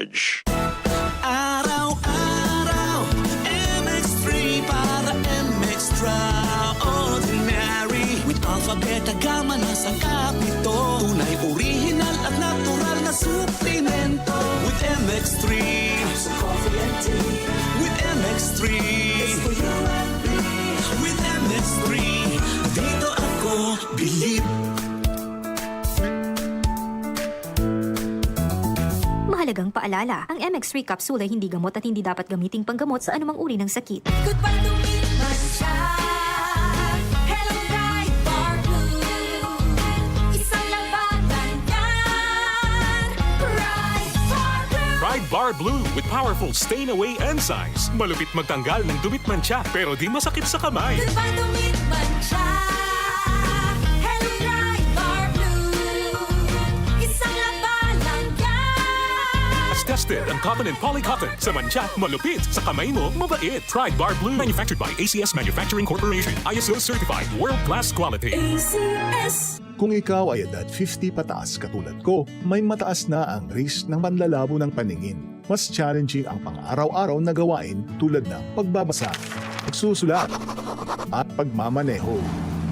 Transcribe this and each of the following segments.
Edge. Araw-araw, MX3 para extraordinary. With Alpha, Beta, Gamma na sangkap nito. Tunay, original at natural na suplemento. With MX3, sa coffee and tea. With MX3, it's for you and me. With MX3, dito ako believe. Mahalagang paalala, ang MX3 capsule ay hindi gamot at hindi dapat gamiting panggamot sa anumang uri ng sakit. Goodbye lumipas siya. Hello Pride Bar Blue. Isang labanan yan. Pride Bar Blue. Pride Bar Blue with powerful stain-away enzymes. Malupit magtanggal ng dumit mancha pero di masakit sa kamay. Goodbye lumipas siya. Hello Pride Bar Blue. Isang labanan yan. As tested ang cotton and polycotton. Sa mancha, malupit. Sa kamay mo, mabait. Pride Bar Blue. Manufactured by ACS Manufacturing Corporation. ISO certified. World-class quality. ACS. Kung ikaw ay edad 50 pataas katulad ko, may mataas na ang risk ng panlalabo ng paningin. Mas challenging ang pang-araw-araw na gawain tulad ng pagbabasa, pagsusulat, at pagmamaneho.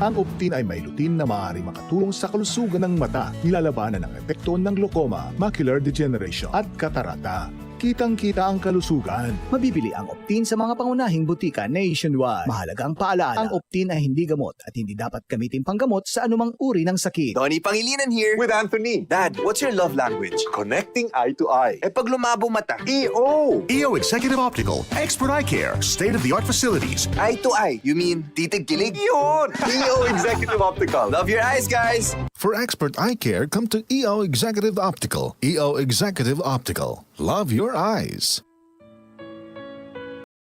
Ang Optin ay may lutin na maaari makatulong sa kalusugan ng mata, nilalabanan ang epekto ng glaucoma, macular degeneration at katarata. Kitang-kita ang kalusugan. Mabibili ang Optin sa mga pangunahing butika nationwide. Mahalagang paalala, ang Optin ay hindi gamot at hindi dapat gamitin panggamot sa anumang uri ng sakit. Donnie Pangilinan here. With Anthony. Dad, what's your love language? Connecting eye to eye. Eh pag lumabo mata, EO! EO Executive Optical, expert eye care, state-of-the-art facilities. eye to eye. You mean titig kilig? Yun! EO Executive Optical. Love your eyes, guys. For expert eye care, come to EO Executive Optical. EO Executive Optical. Love your eyes.